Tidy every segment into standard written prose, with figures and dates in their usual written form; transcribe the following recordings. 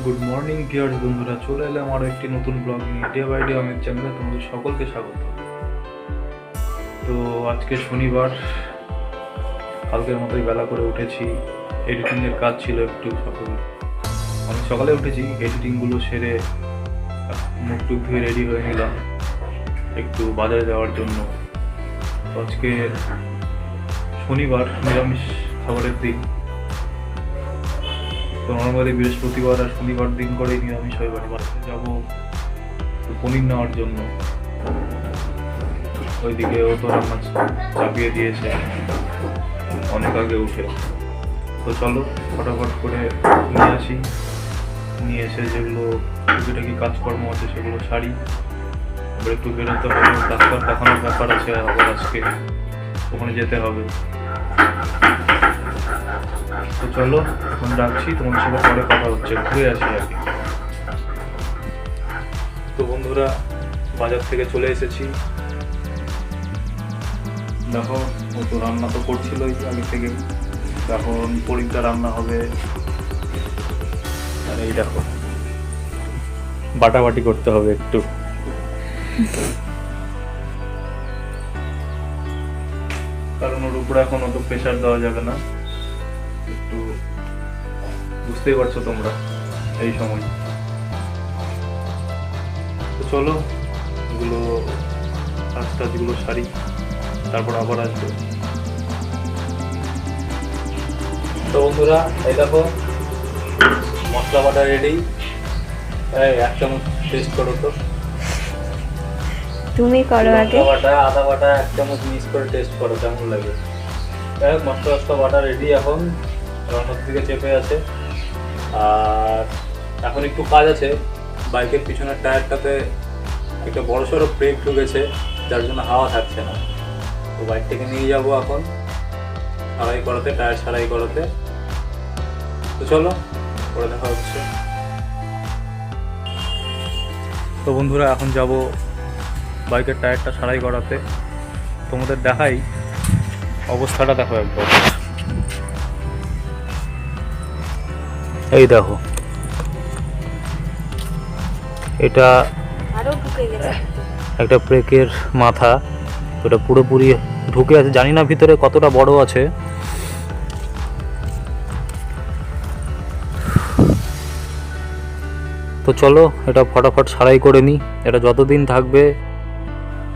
Good morning viewers বন্ধুরা, চলে এলাম আরও একটি নতুন ব্লগ নিয়ে ডে বাই ডে অমিত চ্যানেলে তোমাদের সকলকে স্বাগত। তো আজকে শনিবার, কালকের মতোই বেলা করে উঠেছি। এডিটিংয়ের কাজ ছিল একটু, অনেক সকালে উঠেছি। এডিটিংগুলো সেরে মুখ টুক ধুয়ে রেডি হয়ে নিলাম একটু বাজারে যাওয়ার জন্য। তো আজকে শনিবার, নিরামিষ খাবারের দিন। তো নর্মালি বৃহস্পতিবার আর শনিবার দিন করেই নিরামিষ হয়। বাড়িতে যাবো পনির নেওয়ার জন্য। ওইদিকে ও তো রান্না চাপিয়ে দিয়েছে অনেক আগে উঠে। তো চলো ফটাফট করে নিয়ে আসি, নিয়ে এসে যেগুলো টুকিটাকি কাজকর্ম আছে সেগুলো সারি। আবার একটু বেরোতে হবে, ডাক্তার দেখানোর ব্যাপার আছে, আবার আজকে ওখানে যেতে হবে। তো চলো এখন রাখছি, তোমাদের সাথে পরে কথা হচ্ছে, ঘুরে আসি আর কি। তো বন্ধুরা, বাজার থেকে চলে এসেছি। দেখো, ও তো রান্না তো করছিলই আগে থেকে। এখন পরিটা রান্না হবে। আর এই দেখো, বাটাবাটি করতে হবে একটু। কারণ ওর উপরে এখন অত প্রেশার দেওয়া যাবে না, একটু বুঝতেই পারছো তোমরা এই সময়। তো চলো এগুলো কাজটা যেগুলো সারি, তারপর আবার আসবে। তো বন্ধুরা, এই দেখো মশলা বাটা রেডি। এই এক চামচ টেস্ট করো তো। তুমি করো আগে। বাটা, আদা বাটা এক চামচ মিক্স করে টেস্ট করো কেমন লাগে। যাই হোক, মশলা বাটা রেডি। এখন রান্নার দিকে চেপে আছে। আর এখন একটু কাজ আছে, বাইকের পিছনের টায়ারটাতে একটা বড় সড়ো ব্রেক ঢুকেছে, যার জন্য হাওয়া থাকছে না। তো বাইকটাকে নিয়ে যাবো এখন সারাই করাতে, টায়ার সারাই করাতে। তো চলো পরে দেখা হচ্ছে। তো বন্ধুরা, এখন যাব বাইকের টায়ারটা সারাই করাতে। তোমাদের দেখাই অবস্থাটা, দেখো একবার। এই দেখো, এটা একটা ব্রেকের মাথা, ওটা পুরোপুরি ঢুকে আছে। জানি না ভিতরে কতটা বড় আছে। তো চলো এটা ফটাফট সারাই করে নিই। এটা যতদিন থাকবে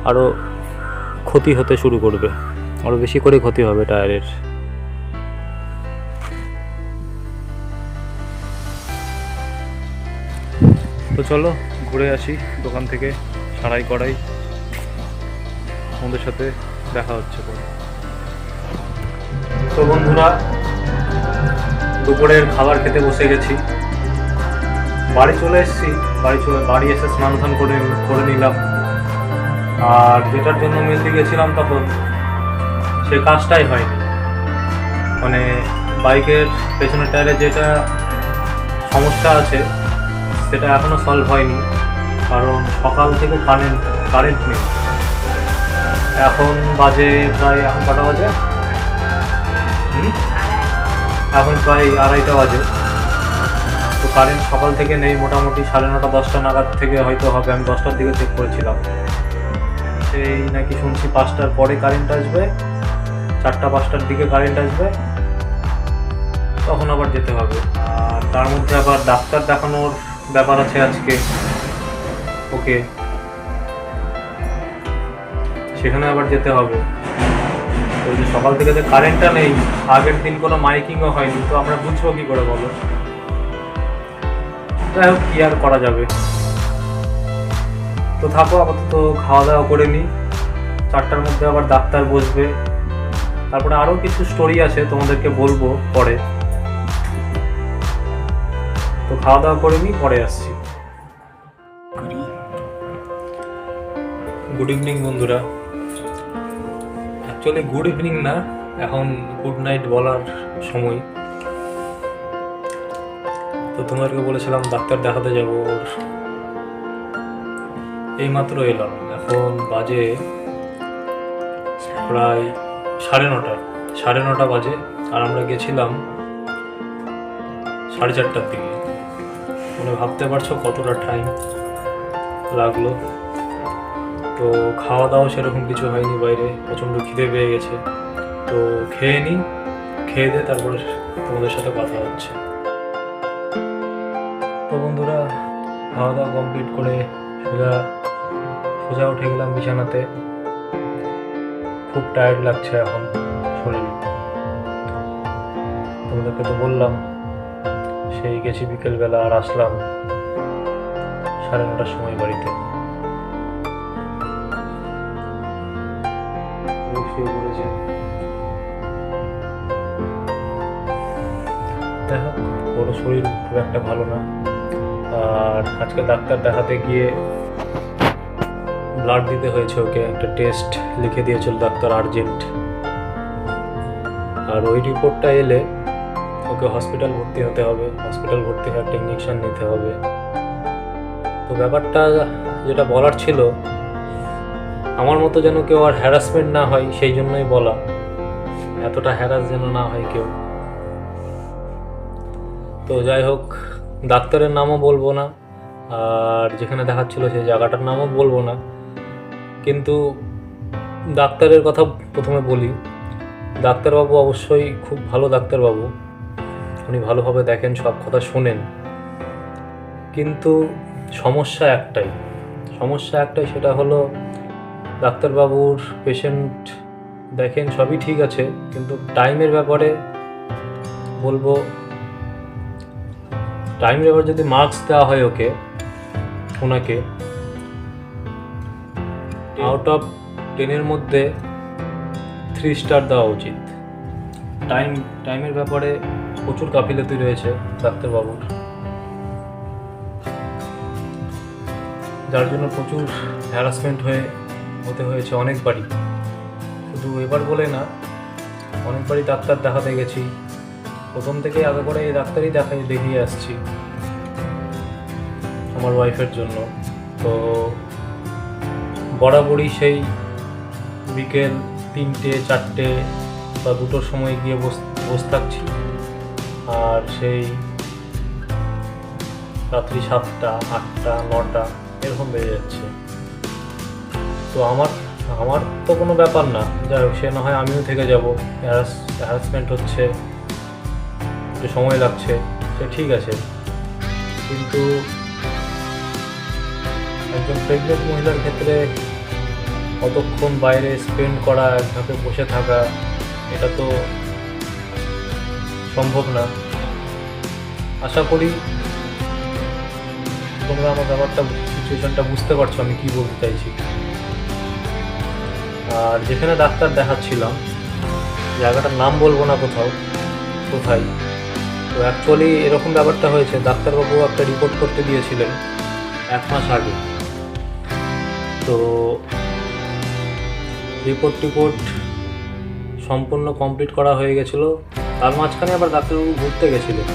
আরও ক্ষতি হতে শুরু করবে, আরও বেশি করে ক্ষতি হবে টায়ারের। তো চলো ঘুরে আসি দোকান থেকে, সারাই করাই। আমাদের সাথে দেখা হচ্ছে পরে। তো বন্ধুরা, দুপুরের খাবার খেতে বসে গেছি। বাড়ি চলে এসেছি। বাড়ি এসে স্নান টান করে নিলাম। আর যেটার জন্য মিলতে গেছিলাম তখন সে কাজটাই হয়নি। মানে বাইকের পেছনের টায়ারে যেটা সমস্যা আছে সেটা এখনও সলভ হয়নি, কারণ সকাল থেকে কারেন্ট নেই। এখন বাজে প্রায়, এখন কটা বাজে? এখন প্রায় 2:30টা বাজে। তো কারেন্ট সকাল থেকে নেই, মোটামুটি 9:30 10টা নাগাদ থেকে হয়তো হবে। আমি 10টার দিকে চেক করেছিলাম, সেই নাকি শুনছি 5টার পরে কারেন্ট আসবে, 4টা 5টার দিকে কারেন্ট আসবে, তখন আবার যেতে হবে। আর তার মধ্যে আবার ডাক্তার দেখানোর ব্যাপার আছে আজকে। ওকে, সেখানে আবার যেতে হবে। ওই যে সকাল থেকে যে কারেন্টটা নেই, আগের দিন কোনো মাইকিংও হয়নি, তো আমরা বুঝবো কি করে বলো? যাই হোক, কি আর করা যাবে। তো থাকো, আপাতত খাওয়া দাওয়া করে নিই। 4টার মধ্যে আবার ডাক্তার বসবে। তারপরে আরও কিছু স্টোরি আছে, তোমাদেরকে বলবো পরে। তো খাওয়া দাওয়া করে নিই, পরে আসছি। গুড ইভিনিং বন্ধুরা। অ্যাকচুয়ালি গুড ইভিনিং না, এখন গুড নাইট বলার সময়। তো তোমাদেরকে বলেছিলাম ডাক্তার দেখাতে যাব, ওর এইমাত্র এলাম। এখন বাজে প্রায় 9:30 বাজে। আর আমরা গেছিলাম 4:30টার দিকে। মানে ভাবতে পারছো কতটা টাইম লাগলো। তো খাওয়া দাওয়া সেরকম কিছু হয়নি, বাইরে প্রচণ্ড খিদে পেয়ে গেছে। তো খেয়ে নিই, খেয়ে দিয়ে তারপরে তোমাদের সাথে কথা হচ্ছে। তো বন্ধুরা, খাওয়া দাওয়া কমপ্লিট করে সোজা উঠে গেলাম বিছানাতে। খুব টায়ার্ড লাগছে এখন শরীর। তোমাদেরকে তো বললাম সেই গেছি বিকেলবেলা, আর আসলাম 9:30টার সময় বাড়িতে। শুয়ে পড়েছে। দেখো, ওর শরীর খুব একটা ভালো না। আর আজকে ডাক্তার দেখাতে গিয়ে ব্লাড দিতে হয়েছে ওকে, একটা টেস্ট লিখে দিয়েছিল ডাক্তার আর্জেন্ট। আর ওই রিপোর্টটা এলে ওকে হসপিটাল ভর্তি হতে হবে, হসপিটাল ভর্তি হয়ে একটা ইঞ্জেকশন নিতে হবে। তো ব্যাপারটা যেটা বলার ছিল, আমার মতো যেন কেউ আর হ্যারাসমেন্ট না হয়, সেই জন্যই বলা, এতটা হ্যারাস যেন না হয় কেউ। তো যাই হোক, ডাক্তারের নামও বলবো না, আর যেখানে দেখাচ্ছিল সেই জায়গাটার নামও বলবো না। কিন্তু ডাক্তারের কথা প্রথমে বলি। ডাক্তারবাবু অবশ্যই খুব ভালো ডাক্তারবাবু, উনি ভালোভাবে দেখেন, সব কথা শোনেন। কিন্তু সমস্যা একটাই, সেটা হলো ডাক্তারবাবুর পেশেন্ট দেখেন, সবই ঠিক আছে, কিন্তু টাইমের ব্যাপারে বলবো, টাইমের ব্যাপারে যদি মার্কস দেওয়া হয় ওনাকে আউট অফ 10-এর মধ্যে 3 স্টার দেওয়া উচিত। টাইমের ব্যাপারে প্রচুর গাফিলতি রয়েছে ডাক্তারবাবুর, যার জন্য প্রচুর হ্যারাসমেন্ট হতে হয়েছে অনেকবারই। শুধু এবার বলে না, অনেকবারই ডাক্তার দেখাতে গেছি। প্রথম থেকে আগে করে এই ডাক্তারই দেখিয়ে আসছি আমার ওয়াইফের জন্য। তো বরাবরই সেই বিকেল 3টে 4টে বা 2টোর সময় গিয়ে বসে থাকছি, আর সেই রাত্রি 7টা 8টা 9টা এরকম বেড়ে যাচ্ছে। তো আমার তো কোনো ব্যাপার না, যাই হোক, সে না হয় আমিও থেকে যাব, হ্যারাসমেন্ট হচ্ছে, একটু সময় লাগছে, সে ঠিক আছে। কিন্তু একজন প্রেগনেন্ট মহিলার ক্ষেত্রে কতক্ষণ বাইরে স্পেন্ড করা, একভাবে বসে থাকা, এটা তো সম্ভব না। আশা করি তোমরা আমার ব্যাপারটা, সিচুয়েশনটা বুঝতে পারছো আমি কি বলতে চাইছি। আর যেখানে ডাক্তার দেখাচ্ছিলাম, জায়গাটার নাম বলবো না কোথায়। তো অ্যাকচুয়ালি এরকম ব্যাপারটা হয়েছে, ডাক্তারবাবু একটা রিপোর্ট করতে দিয়েছিলেন 1 মাস আগে। তো রিপোর্ট সম্পূর্ণ কমপ্লিট করা হয়ে গেছিলো। তার মাঝখানে আবার ডাক্তারবাবু ঘুরতে গেছিলেন,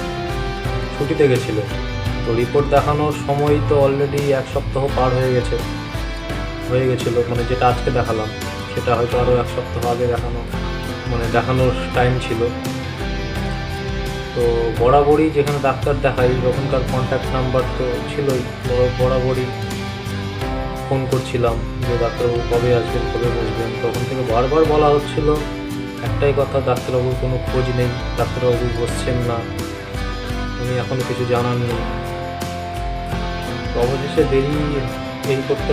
ছুটিতে গেছিলেন। তো রিপোর্ট দেখানোর সময় তো অলরেডি 1 সপ্তাহ পার হয়ে গেছিলো। মানে যেটা আজকে দেখালাম সেটা হয়তো আরও 1 সপ্তাহ আগে দেখানোর টাইম ছিল। তো বরাবরই যেখানে ডাক্তার দেখাই ওখানকার কন্ট্যাক্ট নাম্বার তো ছিলই, বরাবরই ফোন করছিলাম যে ডাক্তারবাবু কবে আসবেন, কবে বসবেন। তখন থেকে বারবার বলা হচ্ছিল একটাই কথা, ডাক্তারবাবুর কোনো খোঁজ নেই, ডাক্তারবাবু বসছেন না, উনি এখনও কিছু জানাননি। তো অবশেষে দেরি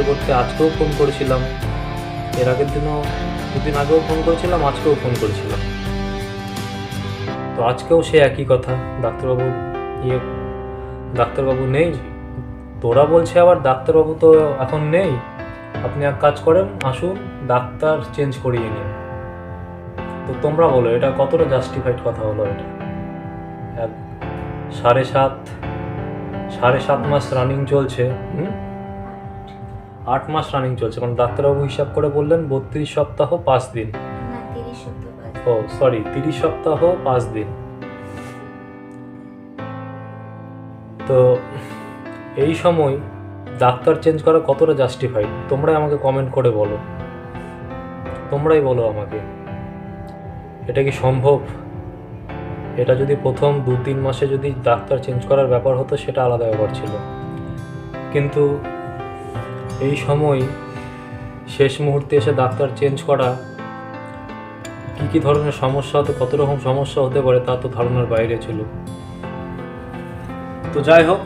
করতে আজকেও ফোন করেছিলাম, এর আগের দিনও 2 দিন আগেও ফোন করেছিলাম, আজকেও ফোন করেছিলাম। তো আজকেও সে একই কথা, ডাক্তারবাবু নেই। তোরা বলছে আবার ডাক্তারবাবু তো এখন নেই, আপনি এক কাজ করেন, আসুন ডাক্তার চেঞ্জ করিয়ে নিন। তো তোমরা বলো এটা কতটা জাস্টিফাইড কথা হলো? এটা 7.5 মাস রানিং চলছে, 8 মাস রানিং চলছে, কারণ ডাক্তারবাবু হিসাব করে বললেন 32 সপ্তাহ 5 দিন। 30 সপ্তাহ 5 দিন। তো এই সময় ডাক্তার চেঞ্জ করা কতটা জাস্টিফাইড তোমরাই আমাকে কমেন্ট করে বলো, তোমরাই বলো আমাকে, এটা কি সম্ভব? এটা যদি প্রথম 2-3 মাসে যদি ডাক্তার চেঞ্জ করার ব্যাপার হতো সেটা আলাদা ব্যাপার ছিল, কিন্তু এই সময় শেষ মুহূর্তে এসে ডাক্তার চেঞ্জ করা কী কী ধরনের সমস্যা হতে, কত রকম সমস্যা হতে পারে তা তো ধারণার বাইরে ছিল। তো যাই হোক,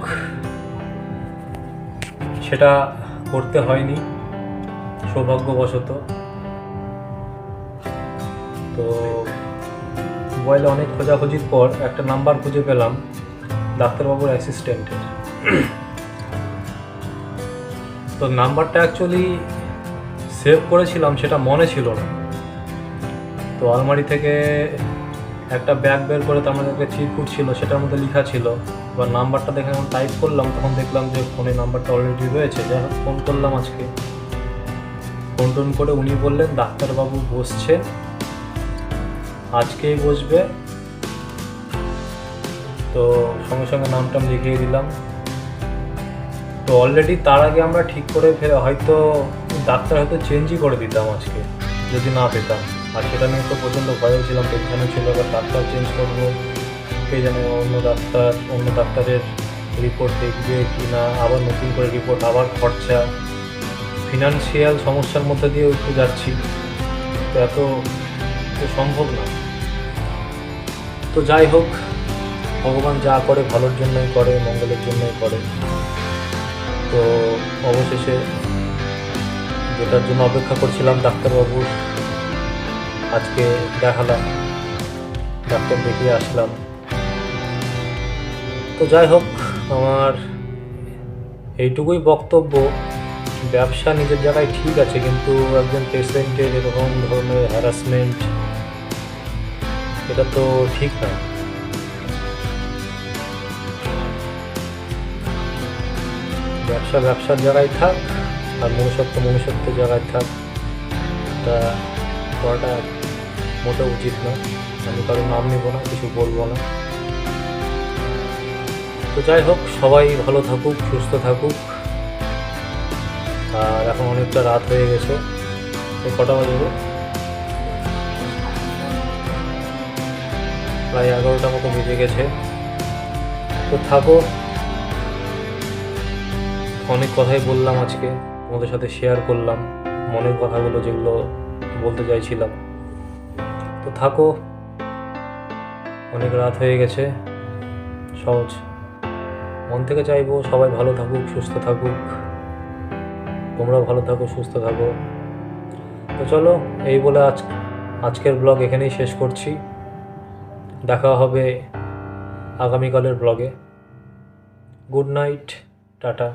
সেটা করতে হয়নি সৌভাগ্যবশত। তো মোবাইলে অনেক খোঁজাখুঁজির পর একটা নাম্বার খুঁজে পেলাম ডাক্তারবাবুর অ্যাসিস্ট্যান্টের। তো নাম্বারটা অ্যাকচুয়ালি সেভ করেছিলাম, সেটা মনে ছিল না। তো আলমারি থেকে একটা ব্যাগ বের করে তার মধ্যে একটা চিরকুট ছিল, সেটার মধ্যে লেখা ছিল। এবার নাম্বারটা দেখে যখন টাইপ করলাম তখন দেখলাম যে ফোনে নাম্বারটা অলরেডি রয়েছে। যাই হোক, ফোন করলাম আজকে। ফোন টোন করে উনি বললেন ডাক্তারবাবু বসছে, আজকেই বসবে। তো সঙ্গে সঙ্গে নামটাম লিখিয়ে দিলাম। তো অলরেডি তার আগে আমরা ঠিক করে হয়তো ডাক্তার হয়তো চেঞ্জই করে দিতাম আজকে যদি না পেতাম। আর সেটা নিয়ে তো প্রচণ্ড ভয়ও ছিলাম, টেনশনও ছিল। এবার ডাক্তার চেঞ্জ করবো, কে জানে অন্য ডাক্তারের রিপোর্ট দেখবে কি না, আবার নতুন করে রিপোর্ট, আবার খরচা, ফিনান্সিয়াল সমস্যার মধ্যে দিয়ে একটু যাচ্ছি। তো এত সম্ভব না। তো যাই হোক, ভগবান যা করে ভালোর জন্যই করে, মঙ্গলের জন্যই করে। তো অবশেষে যেটার জন্য অপেক্ষা করছিলাম ডাক্তারবাবুর, আজকে দেখালাম, ডাক্তার দেখিয়ে আসলাম। তো যাই হোক, আমার এইটুকুই বক্তব্য। ব্যবসা নিজের জায়গায় ঠিক আছে, কিন্তু একজন পেশেন্টের এরকম ধরনের হ্যারাসমেন্ট, এটা তো ঠিক না। ব্যবসার জায়গায় থাক, আর মনুষ্যত্বের জায়গায় থাক। এটা করাটা মোটেও উচিত না। আমি কারো নাম নেব না, কিছু বলবো না। তো যাই হোক, সবাই ভালো থাকুক, সুস্থ থাকুক। আর এখন অনেকটা রাত হয়ে গেছে। কটা বাজে? প্রায় 11টা মতো বেজে গেছে। তো থাকো, অনেক কথাই বললাম আজকে, তোমাদের সাথে শেয়ার করলাম মনের কথাগুলো যেগুলো বলতে চাইছিলাম। তো থাকো, অনেক রাত হয়ে গেছে। সহজ মন থেকে চাইবো সবাই ভালো থাকুক, সুস্থ থাকুক। তোমরাও ভালো থাকো, সুস্থ থাকো। তো চলো, এই বলে আজকের ব্লগ এখানেই শেষ করছি। দেখা হবে আগামীকালের ব্লগে। Good night, tata.